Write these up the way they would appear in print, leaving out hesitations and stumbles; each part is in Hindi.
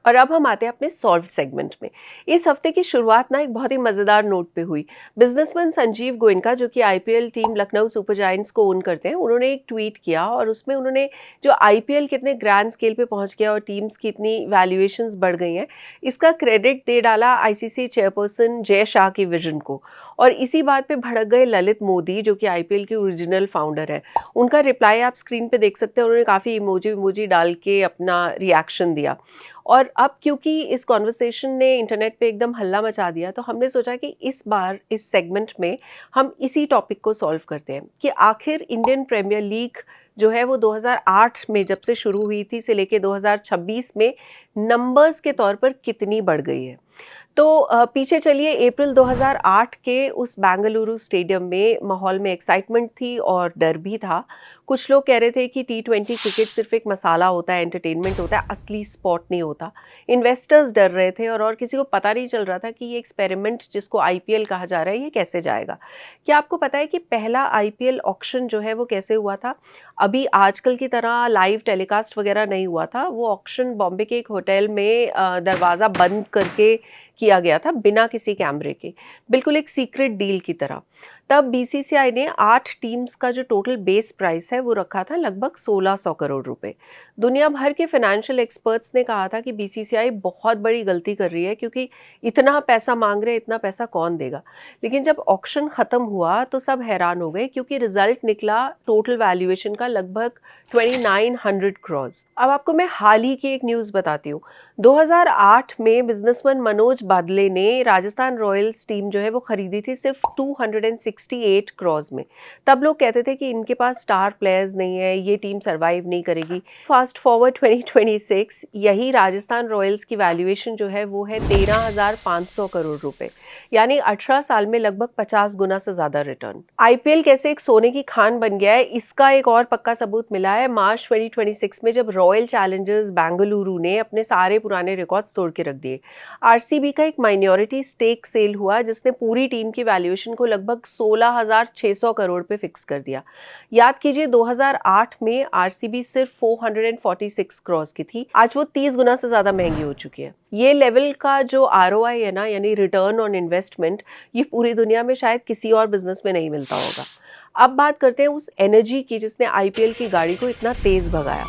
और अब हम आते हैं अपने सॉल्व सेगमेंट में। इस हफ्ते की शुरुआत ना एक बहुत ही मज़ेदार नोट पे हुई। बिजनेसमैन संजीव गोयनका, जो कि IPL team Lucknow super giants को ओन करते हैं, उन्होंने एक ट्वीट किया और उसमें उन्होंने जो आईपीएल कितने ग्रैंड स्केल पे पहुंच गया और टीम्स की इतनी वैल्यूएशंस बढ़ गई हैं, इसका क्रेडिट दे डाला आईसीसी चेयरपर्सन जय शाह की विजन को। और इसी बात पे भड़क गए ललित मोदी, जो कि आईपीएल के ओरिजिनल फाउंडर हैं। उनका रिप्लाई आप स्क्रीन पे देख सकते हैं। उन्होंने काफ़ी इमोजी इमोजी डाल के अपना रिएक्शन दिया। और अब क्योंकि इस कॉन्वर्सेशन ने इंटरनेट पे एकदम हल्ला मचा दिया, तो हमने सोचा कि इस बार इस सेगमेंट में हम इसी टॉपिक को सॉल्व करते हैं कि आखिर इंडियन प्रीमियर लीग जो है वो 2008 में जब से शुरू हुई थी से लेके 2026 में नंबर्स के तौर पर कितनी बढ़ गई है। तो पीछे चलिए, अप्रैल 2008 के उस बेंगलुरु स्टेडियम में माहौल में एक्साइटमेंट थी और डर भी था। कुछ लोग कह रहे थे कि T20 क्रिकेट सिर्फ एक मसाला होता है, एंटरटेनमेंट होता है, असली स्पोर्ट नहीं होता। इन्वेस्टर्स डर रहे थे और किसी को पता नहीं चल रहा था कि ये एक्सपेरिमेंट जिसको आईपीएल कहा जा रहा है ये कैसे जाएगा। क्या आपको पता है कि पहला आईपीएल ऑक्शन जो है वो कैसे हुआ था? अभी आजकल की तरह लाइव टेलीकास्ट वगैरह नहीं हुआ था। वो ऑक्शन बॉम्बे के एक होटल में दरवाज़ा बंद करके किया गया था, बिना किसी कैमरे के, बिल्कुल एक सीक्रेट डील की तरह। तब बीसीसीआई ने 8 टीम्स का जो टोटल बेस प्राइस है वो रखा था लगभग 1600 करोड़ रुपए। दुनिया भर के फाइनेंशियल एक्सपर्ट्स ने कहा था कि बीसीसीआई बहुत बड़ी गलती कर रही है, क्योंकि इतना पैसा मांग रहे, इतना पैसा कौन देगा। लेकिन जब ऑक्शन ख़त्म हुआ तो सब हैरान हो गए, क्योंकि रिजल्ट निकला टोटल वैल्यूएशन का लगभग 2900 करोड़। अब आपको मैं हाल ही की एक न्यूज़ बताती हूँ। 2008 में बिजनेसमैन मनोज बादले ने राजस्थान रॉयल्स टीम जो है वो खरीदी थी सिर्फ 268 करोड़ में। तब लोग कहते थे कि इनके पास स्टार प्लेयर्स नहीं है, ये टीम सरवाइव नहीं करेगी। फास्ट फॉरवर्ड 2026, यही राजस्थान रॉयल्स की वैल्यूएशन जो है वो है 13,500 करोड़ रुपए, यानी 18 साल में लगभग 50 गुना से ज़्यादा रिटर्न। आईपीएल कैसे एक सोने की खान बन गया है, इसका एक और पक्का सबूत मिला है मार्च 2026 में, जब रॉयल चैलेंजर्स बेंगलुरु ने अपने सारे पुराने रिकॉर्ड्स तोड़ के रख दिए। आरसीबी का एक माइनॉरिटी स्टेक सेल हुआ जिसने पूरी टीम की वैल्यूएशन को लगभग 16,600 करोड़ पे फिक्स कर दिया। याद कीजिए, 2008 में आरसीबी सिर्फ 446 करोड़ की थी, आज वो 30 गुना से ज़्यादा महंगी हो चुकी है। ये लेवल का जो आरओआई है ना, यानी रिटर्न ऑन इन्वेस्टमेंट, ये पूरी दुनिया में शायद किसी और बिजनेस में नहीं मिलता होगा। अब बात करते हैं उस एनर्जी की जिसने आईपीएल की गाड़ी को इतना तेज भगाया,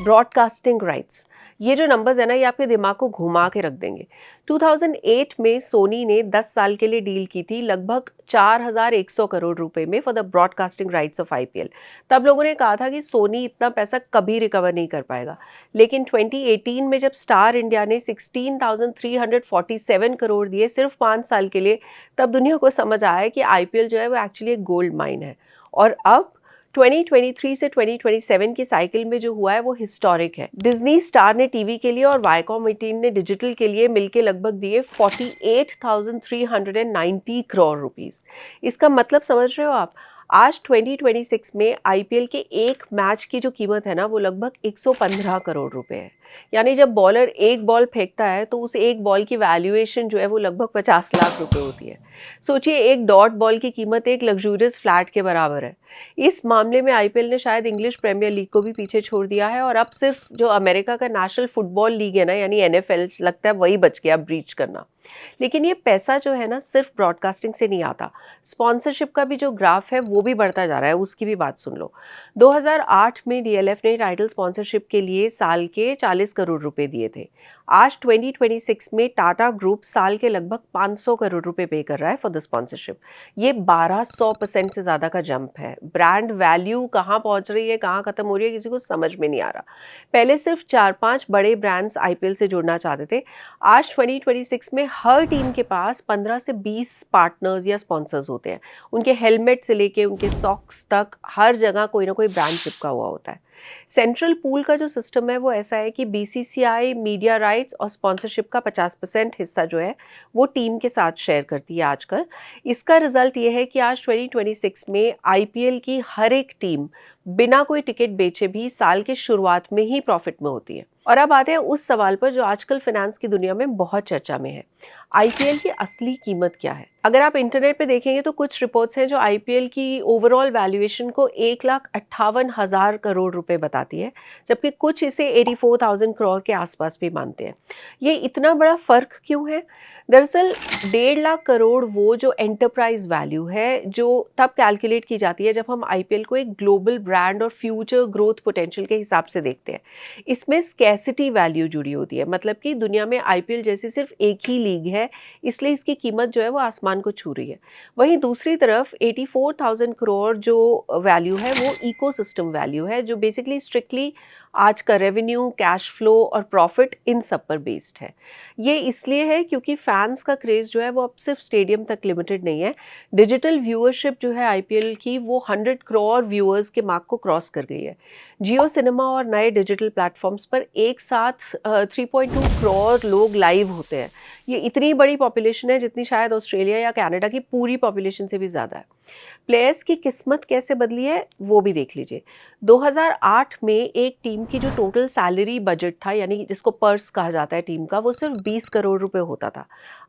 ब्रॉडकास्टिंग राइट्स। ये जो नंबर्स है ना, ये आपके दिमाग को घुमा के रख देंगे। 2008 में सोनी ने 10 साल के लिए डील की थी लगभग 4100 करोड़ रुपए में for the broadcasting rights of IPL. तब लोगों ने कहा था कि सोनी इतना पैसा कभी रिकवर नहीं कर पाएगा। लेकिन 2018 में जब स्टार इंडिया ने 16,347 करोड़ दिए सिर्फ 5 साल के लिए, तब दुनिया को समझ आया कि आईपीएल जो है वो एक्चुअली एक गोल्ड माइन है। और अब 2023 से 2027 की साइकिल में जो हुआ है वो हिस्टोरिक है। डिज्नी स्टार ने टीवी के लिए और वाईकॉम 18 ने डिजिटल के लिए मिलके लगभग दिए 48,390 करोड़ रुपीस। इसका मतलब समझ रहे हो आप? आज 2026 में आईपीएल के एक मैच की जो कीमत है ना, वो लगभग 115 करोड़ रुपए है। यानी जब बॉलर एक बॉल फेंकता है तो उस एक बॉल की वैल्यूएशन जो है वो लगभग 50 लाख रुपए होती है। सोचिए, एक डॉट बॉल की कीमत एक लग्जूरियस फ्लैट के बराबर है। इस मामले में आईपीएल ने शायद इंग्लिश प्रीमियर लीग को भी पीछे छोड़ दिया है, और अब सिर्फ जो अमेरिका का नेशनल फुटबॉल लीग है ना, यानी एनएफएल, लगता है वही बच गया ब्रीच करना। लेकिन ये पैसा जो है ना, सिर्फ ब्रॉडकास्टिंग से नहीं आता। स्पॉन्सरशिप का भी जो ग्राफ है वो भी बढ़ता जा रहा है, उसकी भी बात सुन लो। 2008 में डीएलएफ ने टाइटल स्पॉन्सरशिप के लिए साल के 40 करोड़ रुपए दिए थे। आज 2026 में टाटा ग्रुप साल के लगभग 500 करोड़ रुपए पे कर रहा है फॉर द स्पॉन्सरशिप। ये 1200% से ज़्यादा का जंप है। ब्रांड वैल्यू कहाँ पहुँच रही है, कहाँ ख़त्म हो रही है, किसी को समझ में नहीं आ रहा। पहले सिर्फ 4-5 बड़े ब्रांड्स आईपीएल से जुड़ना चाहते थे। आज 2026 में हर टीम के पास 15 से 20 पार्टनर्स या स्पॉन्सर्स होते हैं। उनके हेलमेट से लेके उनके सॉक्स तक हर जगह कोई ना कोई ब्रांड चिपका हुआ होता है। सेंट्रल पूल का जो सिस्टम है वो ऐसा है कि बीसीसीआई मीडिया राइट्स और स्पॉन्सरशिप का 50% हिस्सा जो है वो टीम के साथ शेयर करती है आजकल। इसका रिजल्ट ये है कि आज 2026 में आईपीएल की हर एक टीम बिना कोई टिकट बेचे भी साल के शुरुआत में ही प्रॉफिट में होती है। और अब आते हैं उस सवाल पर जो आजकल फाइनेंस की दुनिया में बहुत चर्चा में है। आईपीएल की असली कीमत क्या है? अगर आप इंटरनेट पे देखेंगे तो कुछ रिपोर्ट्स हैं जो आईपीएल की ओवरऑल वैल्यूएशन को 1,58,000 करोड़ रुपए बताती है, जबकि कुछ इसे 84,000 करोड़ के आसपास भी मानते हैं। ये इतना बड़ा फ़र्क क्यों है? दरअसल 1.5 लाख करोड़ वो जो एंटरप्राइज वैल्यू है, जो तब कैलकुलेट की जाती है जब हम आईपीएल को एक ग्लोबल ब्रांड और फ्यूचर ग्रोथ पोटेंशियल के हिसाब से देखते हैं। इसमें स्कैसिटी वैल्यू जुड़ी होती है, मतलब कि दुनिया में आईपीएल जैसी सिर्फ एक ही लीग है, इसलिए इसकी कीमत जो है वो आसमान को छू रही है। वहीं दूसरी तरफ 84,000 करोड़ जो वैल्यू है वो इकोसिस्टम वैल्यू है, जो बेसिकली स्ट्रिक्टली आज का रेवेन्यू, कैश फ्लो और प्रॉफिट इन सब पर बेस्ड है। ये इसलिए है क्योंकि फैंस का क्रेज़ जो है वो अब सिर्फ स्टेडियम तक लिमिटेड नहीं है। डिजिटल व्यूअरशिप जो है आईपीएल की वो 100 करोड़ व्यूअर्स के मार्क को क्रॉस कर गई है। जियो सिनेमा और नए डिजिटल प्लेटफॉर्म्स पर एक साथ 3.2 करोड़ लोग लाइव होते हैं। ये इतनी बड़ी पॉपुलेशन है जितनी शायद ऑस्ट्रेलिया या कनाडा की पूरी पॉपुलेशन से भी ज़्यादा है। प्लेयर्स की किस्मत कैसे बदली है वो भी देख लीजिए। 2008 में एक टीम की जो टोटल सैलरी बजट था, यानी जिसको पर्स कहा जाता है टीम का, वो सिर्फ 20 करोड़ रुपए होता था।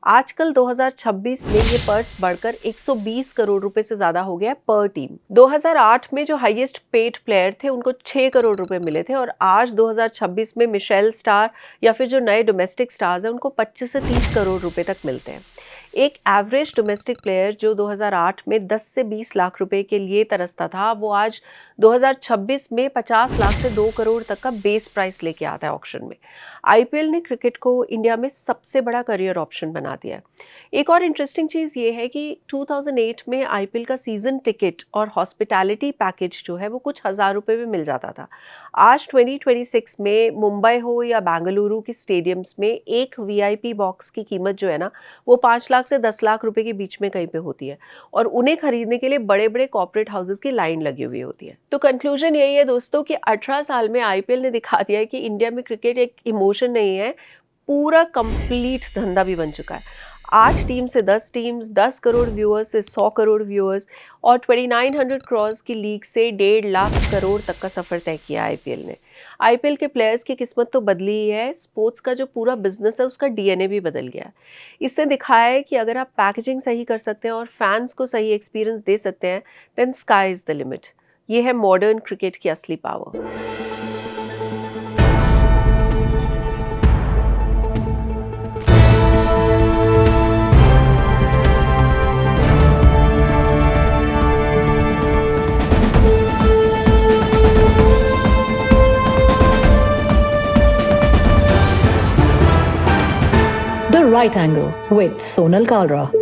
आजकल 2026 में ये पर्स बढ़कर 120 करोड़ रुपए से ज़्यादा हो गया पर टीम। 2008 में जो हाईएस्ट पेड प्लेयर थे उनको 6 करोड़ रुपए मिले थे, और आज 2026 में मिशेल स्टार या फिर जो नए डोमेस्टिक स्टार्स हैं उनको 25 से 30 करोड़ रुपए तक मिलते हैं। एक एवरेज डोमेस्टिक प्लेयर जो 2008 में 10 से 20 लाख रुपए के लिए तरसता था, वो आज 2026 में 50 लाख से 2 करोड़ तक का बेस प्राइस लेके आता है ऑक्शन में। आईपीएल ने क्रिकेट को इंडिया में सबसे बड़ा करियर ऑप्शन बना दिया है। एक और इंटरेस्टिंग चीज़ ये है कि 2008 में आईपीएल का सीज़न टिकट और हॉस्पिटैलिटी पैकेज जो है वो कुछ हज़ार रुपए में मिल जाता था। आज 2026 में मुंबई हो या बेंगलुरु के स्टेडियम्स में एक वीआईपी बॉक्स की कीमत जो है ना, वो 5 लाख से 10 लाख रुपए के बीच में कहीं पे होती है, और उन्हें खरीदने के लिए बड़े बड़े कॉर्पोरेट हाउसेस की लाइन लगी हुई होती है। तो कंक्लूजन यही है दोस्तों कि 18 साल में आईपीएल ने दिखा दिया है कि इंडिया में क्रिकेट एक इमोशन नहीं है, पूरा कंप्लीट धंधा भी बन चुका है। 8 टीम से 10 टीम्स, 10 करोड़ व्यूअर्स से 100 करोड़ व्यूअर्स, और 2900 करोड़ की लीग से 1.5 लाख करोड़ तक का सफ़र तय किया आईपीएल ने। आईपीएल के प्लेयर्स की किस्मत तो बदली ही है, स्पोर्ट्स का जो पूरा बिजनेस है उसका डीएनए भी बदल गया है। इससे दिखाया है कि अगर आप पैकेजिंग सही कर सकते हैं और फैंस को सही एक्सपीरियंस दे सकते हैं, then sky is the limit. ये है मॉडर्न क्रिकेट की असली power. The Right Angle with Sonal Kalra.